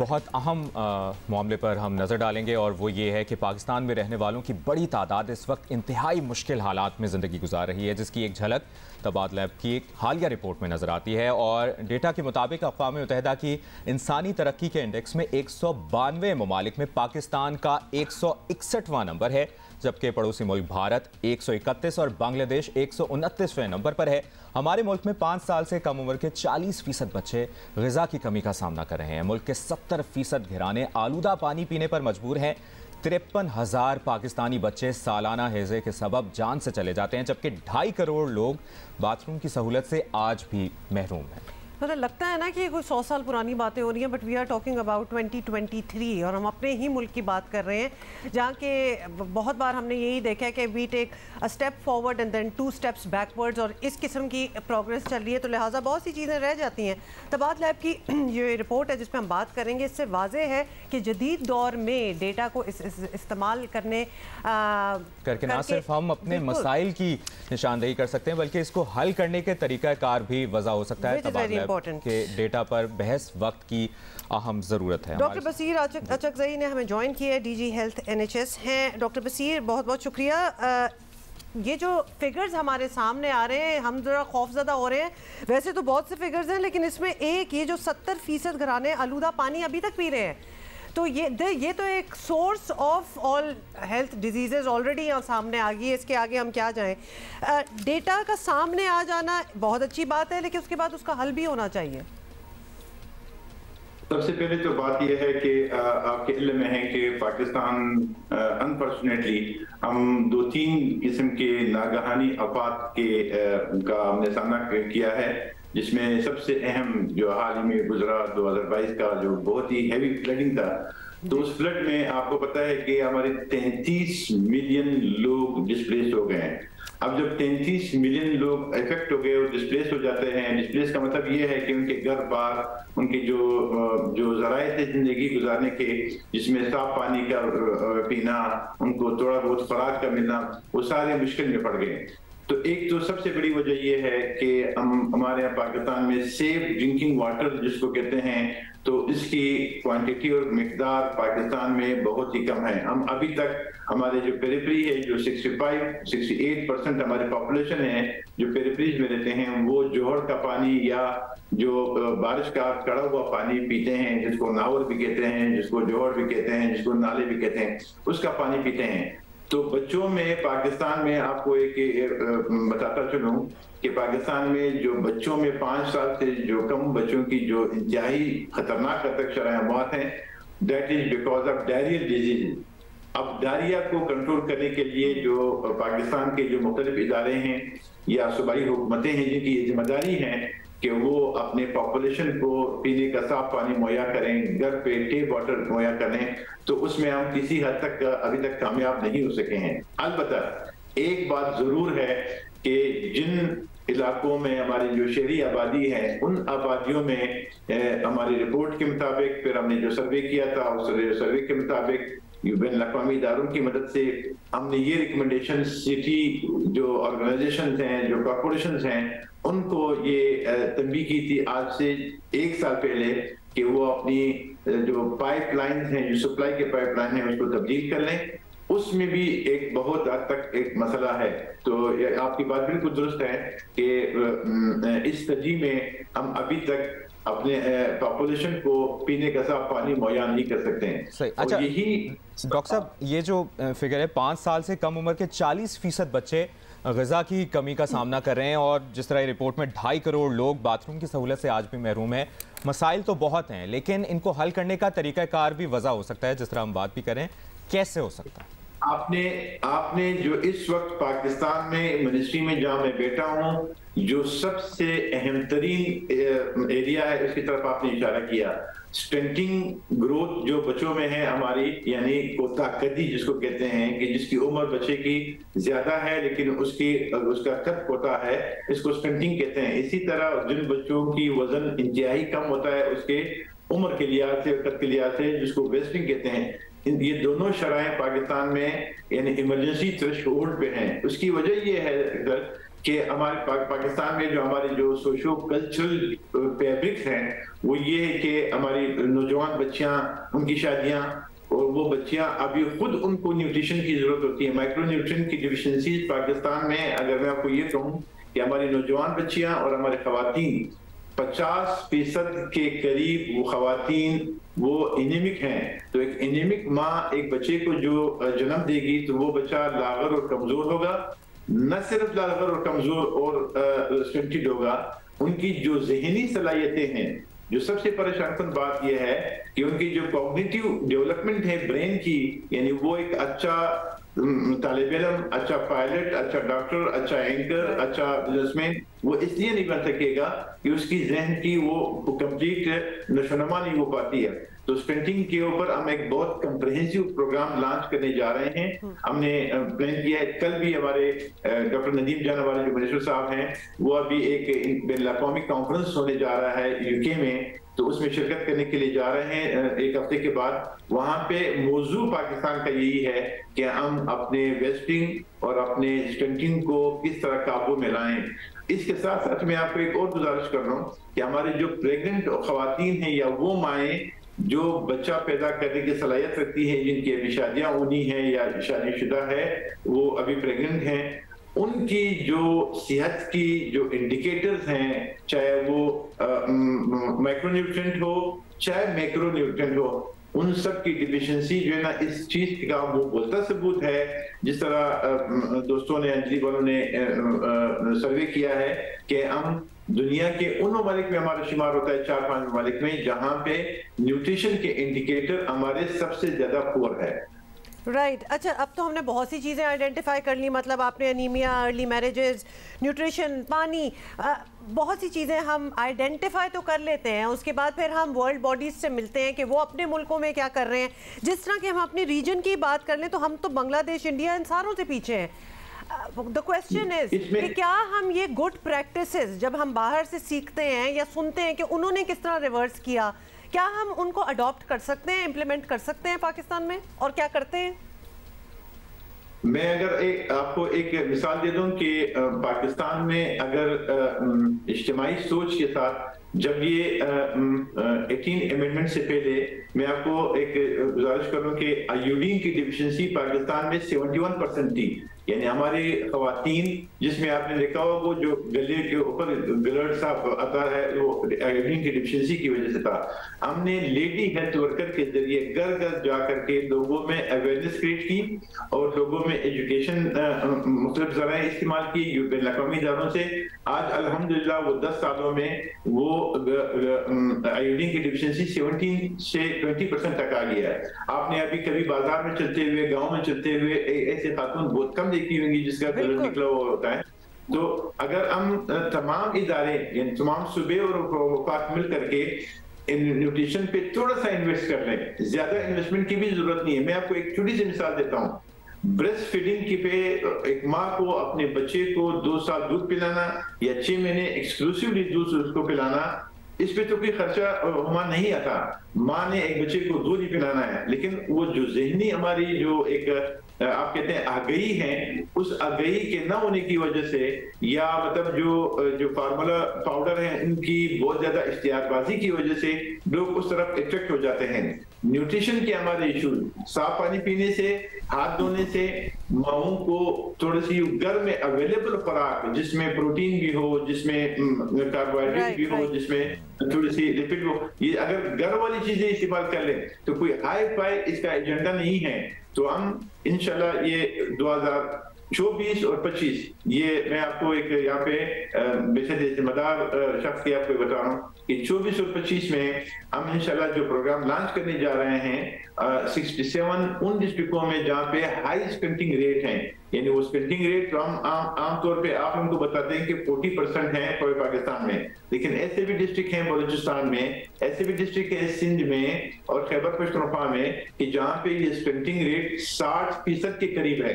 بہت اہم معاملے پر ہم نظر ڈالیں گے اور وہ یہ ہے کہ پاکستان میں رہنے والوں کی بڑی تعداد اس وقت انتہائی مشکل حالات میں زندگی گزار رہی ہے، جس کی ایک جھلک تبادلہ لیب کی ایک حالیہ رپورٹ میں نظر آتی ہے۔ اور ڈیٹا کے مطابق اقوام متحدہ کی انسانی ترقی کے انڈیکس میں 192 ممالک میں پاکستان کا 161واں نمبر ہے، جبکہ پڑوسی ملک بھارت 131 اور بنگلہ دیش 129ویں نمبر پر ہے۔ ہمارے ملک میں 5 سال سے کم عمر کے 40% بچے غذا کی کمی کا سامنا کر رہے ہیں۔ ملک کے 70% گھرانے آلودہ پانی پینے پر مجبور ہیں۔ 53,000 پاکستانی بچے سالانہ ہیضے کے سبب جان سے چلے جاتے ہیں، جبکہ 2.5 کروڑ لوگ باتھ روم کی سہولت سے آج بھی محروم ہیں۔ مطلب لگتا ہے نا کہ کوئی 100 سال پرانی باتیں ہو رہی ہیں، but we are talking about 2023 اور ہم اپنے ہی ملک کی بات کر رہے ہیں، جہاں کہ بہت بار ہم نے یہی دیکھا ہے کہ we take a step forward and then 2 steps backwards, اور اس قسم کی پروگریس چل رہی ہے، تو لہٰذا بہت سی چیزیں رہ جاتی ہیں۔ تبادلہ لیب کی یہ رپورٹ ہے جس پہ ہم بات کریں گے، اس سے واضح ہے کہ جدید دور میں ڈیٹا کو استعمال کرنے کر کے نہ صرف ہم اپنے مسائل کی نشاندہی کر سکتے ہیں، بلکہ اس کو حل کرنے کے طریقہ کار بھی وضع ہو سکتا ہے۔ تبادلہ کہ ڈیٹا پر بحث وقت کی اہم ضرورت ہے۔ ڈاکٹر بصیر اچکزئی نے ہمیں جوائن کیا ہے، ڈی جی ہیلتھ NHS ہیں۔ ڈاکٹر بصیر بہت بہت شکریہ۔ یہ جو فگرز ہمارے سامنے آ رہے ہیں، ہم ذرا خوف زدہ ہو رہے ہیں۔ ویسے تو بہت سے فگرز ہیں، لیکن اس میں ایک یہ جو 70% گھرانے آلودہ پانی ابھی تک پی رہے ہیں، تو یہ تو ایک source of all health diseases already یہاں سامنے آ گئی ہے۔ اس کے آگے ہم کیا جائیں؟ ڈیٹا کا سامنے آ جانا بہت اچھی بات ہے، لیکن اس کے بعد اس کا حل بھی ہونا چاہیے۔ سب سے پہلے تو بات یہ ہے کہ آپ کے علم میں ہے کہ پاکستان انفارچونیٹلی ہم 2-3 قسم کے ناگہانی آفات کا ہم نے سامنا کیا ہے، جس میں سب سے اہم جو حال ہی میں گزرا 2022 کا جو بہت ہی ہیوی فلڈنگ تھا، تو اس فلڈ میں آپ کو پتہ ہے کہ ہمارے 33 ملین لوگ ڈسپلیس ہو گئے ہیں۔ اب جب 33 ملین لوگ افیکٹ ہو گئے اور ڈسپلیس ہو جاتے ہیں، ڈسپلیس کا مطلب یہ ہے کہ ان کے گھر بار، ان کے جو ذرائع تھے زندگی گزارنے کے، جس میں صاف پانی کا پینا، ان کو تھوڑا بہت خوراک کا ملنا، وہ سارے مشکل میں پڑ گئے۔ تو ایک تو سب سے بڑی وجہ یہ ہے کہ ہمارے یہاں پاکستان میں سیف ڈرنکنگ واٹر جس کو کہتے ہیں، تو اس کی کوانٹٹی اور مقدار پاکستان میں بہت ہی کم ہے۔ ہم ابھی تک ہمارے جو پیریفری ہے، جو 65-68% ہماری پاپولیشن ہے جو پیریفریز میں رہتے ہیں، وہ جوہر کا پانی یا جو بارش کا کڑا ہوا پانی پیتے ہیں، جس کو ناور بھی کہتے ہیں، جس کو جوہر بھی کہتے ہیں، جس کو نالے بھی کہتے ہیں، اس کا پانی پیتے ہیں۔ تو بچوں میں پاکستان میں آپ کو ایک بتاتا چلوں کہ پاکستان میں جو بچوں میں 5 سال سے جو کم بچوں کی جو انتہائی خطرناک حد تک شرح موت ہیں، that is because of diarrhoeal disease. اب ڈائریا کو کنٹرول کرنے کے لیے جو پاکستان کے جو مختلف ادارے ہیں یا صوبائی حکومتیں ہیں، جن کی یہ ذمہ داری ہے کہ وہ اپنے پاپولیشن کو پینے کا صاف پانی مہیا کریں، گھر پہ ٹیپ واٹر مہیا کریں، تو اس میں ہم کسی حد تک ابھی تک کامیاب نہیں ہو سکے ہیں۔ البتہ ایک بات ضرور ہے کہ جن علاقوں میں ہماری جو شہری آبادی ہے، ان آبادیوں میں ہماری رپورٹ کے مطابق، پھر ہم نے جو سروے کیا تھا اس سروے کے مطابق بین الاقوامی اداروں کی مدد سے ہم نے یہ ریکمنڈیشن سٹی جو آرگنائزیشنز ہیں، جو کارپوریشنز ہیں، ان کو یہ تنبیہ کی تھی آج سے 1 سال پہلے کہ وہ اپنی جو پائپ لائنز ہیں، جو سپلائی کے پائپ لائن ہیں، اس کو تبدیل کر لیں۔ اس میں بھی ایک بہت حد تک ایک مسئلہ ہے۔ تو آپ کی بات بالکل درست ہے کہ اس ترجیح میں ہم ابھی تک اپنے پاپولیشن کو پینے کا صاف پانی مہیا نہیں کر سکتے ہیں۔ اچھا ڈاکٹر صاحب، یہ جو فگر ہے 5 سال سے کم عمر کے 40% بچے غذا کی کمی کا سامنا کر رہے ہیں، اور جس طرح رپورٹ میں 2.5 کروڑ لوگ باتھ روم کی سہولت سے آج بھی محروم ہیں۔ مسائل تو بہت ہیں، لیکن ان کو حل کرنے کا طریقہ کار بھی وضع ہو سکتا ہے، جس طرح ہم بات بھی کریں، کیسے ہو سکتا ہے؟ آپ نے جو اس وقت پاکستان میں منسٹری میں جہاں میں بیٹھا ہوں، جو سب سے اہم ترین ایریا ہے، اس کی طرف آپ نے اشارہ کیا۔ سٹنٹنگ گروتھ جو بچوں میں ہے ہماری، یعنی کوتا قدی جس کو کہتے ہیں، کہ جس کی عمر بچے کی زیادہ ہے لیکن اس کا قد کوتا ہے، اس کو سٹنٹنگ کہتے ہیں۔ اسی طرح جن بچوں کی وزن انتہائی کم ہوتا ہے اس کے عمر کے لحاظ سے، قد کے لحاظ سے، جس کو ویسٹنگ کہتے ہیں، یہ دونوں شرائح پاکستان میں یعنی ایمرجنسی تھریش ہولڈ پہ ہیں۔ اس کی وجہ یہ ہے کہ ہمارے پاکستان میں جو ہمارے جو سوشو کلچرل فیبرک ہیں وہ یہ ہے کہ ہماری نوجوان بچیاں، ان کی شادیاں، اور وہ بچیاں ابھی خود ان کو نیوٹریشن کی ضرورت ہوتی ہے. مائکرو نیوٹرین کی ڈیفیشنسیز پاکستان میں اگر میں آپ کو یہ کہوں کہ ہماری نوجوان بچیاں اور ہمارے خواتین 50% کے قریب وہ خواتین وہ انیمک ہیں. تو ایک انیمک ماں ایک بچے کو جو جنم دے گی تو وہ بچہ لاغر اور کمزور ہوگا. نہ صرف لاغر اور کمزور اور سٹنٹڈ ہوگا، ان کی جو ذہنی صلاحیتیں ہیں، جو سب سے پریشان کن بات یہ ہے کہ ان کی جو کوگنیٹیو ڈیولپمنٹ ہے برین کی، یعنی وہ ایک اچھا طالب علم، اچھا پائلٹ، اچھا ڈاکٹر، اچھا اینکر، اچھا بزنس مین وہ اس لیے نہیں بن سکے گا کہ اس کی ذہن کی وہ کمپلیٹ نشوونما نہیں ہو پاتی ہے. تو اسٹنٹنگ کے اوپر ہم ایک بہت کمپریہنسو پروگرام لانچ کرنے جا رہے ہیں. ہم نے پلان کیا ہے، کل بھی ہمارے ڈاکٹر ندیم جان ہمارے جو منسٹر صاحب ہیں وہ ابھی ایک بین الاقوامی کانفرنس ہونے جا رہا ہے UK میں، تو اس میں شرکت کرنے کے لیے جا رہے ہیں ایک ہفتے کے بعد. وہاں پہ موضوع پاکستان کا یہی ہے کہ ہم اپنے ویسٹنگ اور اپنے اسٹنٹنگ کو کس طرح قابو میں لائیں. اس کے ساتھ ساتھ میں آپ کو ایک اور گزارش کر رہا ہوں کہ ہمارے جو پریگننٹ خواتین ہیں یا وہ مائیں جو بچہ پیدا کرنے کی صلاحیت رکھتی ہیں، جن کی ابھی شادیاں ہونی ہیں یا شادی شدہ ہے، وہ ابھی پریگننٹ ہیں، ان کی جو صحت کی جو انڈیکیٹرز ہیں، چاہے وہ مائکرو نیوٹرینٹ ہو چاہے میکرو نیوٹرینٹ ہو، ان سب کی ڈیفیشنسی جو ہے نا اس چیز کا وہ بولتا ثبوت ہے. جس طرح دوستوں نے، انجلی والوں نے سروے کیا ہے کہ ہم دنیا کے ان ممالک میں ہمارا شمار ہوتا ہے 4-5 ممالک میں جہاں پہ نیوٹریشن کے انڈیکیٹر ہمارے سب سے زیادہ پور ہے. رائٹ. اچھا، اب تو ہم نے بہت سی چیزیں آئیڈینٹیفائی کر لی، مطلب آپ نے انیمیا، ارلی میرجز، نیوٹریشن، پانی، بہت سی چیزیں ہم آئیڈینٹیفائی تو کر لیتے ہیں. اس کے بعد پھر ہم ورلڈ باڈیز سے ملتے ہیں کہ وہ اپنے ملکوں میں کیا کر رہے ہیں. جس طرح کہ ہم اپنی ریجن کی بات کر لیں تو ہم تو بنگلہ دیش، انڈیا، ان ساروں سے پیچھے ہیں. The question is کہ کیا ہم یہ گڈ پریکٹسز جب ہم باہر سے سیکھتے ہیں یا سنتے ہیں کہ انہوں نے کس طرح ریورس کیا، کیا ہم ان کو اڈاپٹ کر سکتے ہیں، امپلیمنٹ کر سکتے ہیں پاکستان میں، اور کیا کرتے ہیں؟ میں اگر آپ کو ایک مثال دے دوں کہ پاکستان میں اگر اجتماعی سوچ کے ساتھ جب یہ 18 امینڈمنٹ سے پہلے میں آپ کو ایک گزارش کروں کہ آیوڈین کی ڈیفیشنسی پاکستان میں 71% تھی. یعنی ہماری خواتین، جس میں آپ نے دیکھا ہوا وہ جو گلے کے اوپر گلرڈ سا آتا ہے، وہ آیوڈین کی ڈیفیشنسی کی وجہ سے تھا. ہم نے لیڈی ہیلتھ ورکر کے ذریعے گھر گھر جا کر کے لوگوں میں اویئرنیس کریٹ کی اور لوگوں میں ایجوکیشن مختلف ذرائع استعمال کی بین الاقوامی اداروں سے. آج الحمدللہ وہ 10 سالوں میں وہ آیوڈین کی ڈیفیشنسی 17 سے 20% تک آ گیا ہے. آپ نے ابھی کبھی بازار میں چلتے ہوئے، گاؤں میں چلتے ہوئے ایسے خاتون بہت کم دیکھی ہوں گی جس کا کلر نکلا ہوا ہوتا ہے. تو اگر ہم تمام ادارے، یعنی تمام صوبے اور وفاق مل کر کے نیوٹریشن پہ تھوڑا سا انویسٹ کر لیں، زیادہ انویسٹمنٹ کی بھی ضرورت نہیں ہے. میں آپ کو ایک چھوٹی سی مثال دیتا ہوں. بریسٹ فیڈنگ کی پہ ایک ماں کو اپنے بچے کو 2 سال دودھ پلانا یا 6 مہینے ایکسکلوسیولی دودھ اس کو پلانا، اس پہ تو کوئی خرچہ ہما نہیں آتا. ماں نے ایک بچے کو دودھ ہی پلانا ہے، لیکن وہ جو ذہنی ہماری جو ایک آپ کہتے ہیں آگہی ہیں، اس آگہی کے نہ ہونے کی وجہ سے یا مطلب جو فارمولا پاؤڈر ہیں ان کی بہت زیادہ اشتہار بازی کی وجہ سے لوگ اس طرف اٹریکٹ ہو جاتے ہیں. نیوٹریشن کے ہمارے ایشو، صاف پانی پینے سے، ہاتھ دھونے سے، ماؤں کو تھوڑی سی گھر میں اویلیبل خوراک جس میں پروٹین بھی ہو، جس میں کاربوہائیڈریٹ بھی ہو، جس میں تھوڑی سی لپڈ ہو، یہ اگر گھر والی چیزیں استعمال کر لیں تو کوئی ہائی فائی اس کا ایجنڈا نہیں ہے. تو ہم انشاءاللہ یہ 2024 اور 25 یہ میں آپ کو ایک یہاں پہ بے ذمہ دار شخص کی آپ کو بتا رہا ہوں کہ 24 اور 25 میں ہم انشاءاللہ جو پروگرام لانچ کرنے جا رہے ہیں 67 ان ڈسٹرکٹوں میں جہاں پہ ہائی اسپینٹنگ ریٹ ہیں. یعنی وہ اسپینٹنگ ریٹ تو ہم عام طور پہ آپ ان کو بتاتے ہیں کہ 40% ہیں پورے پاکستان میں، لیکن ایسے بھی ڈسٹرکٹ ہیں بلوچستان میں، ایسے بھی ڈسٹرکٹ ہیں سندھ میں اور خیبر پختونخوا میں کہ جہاں پہ یہ اسپینٹنگ ریٹ 60% کے قریب ہے.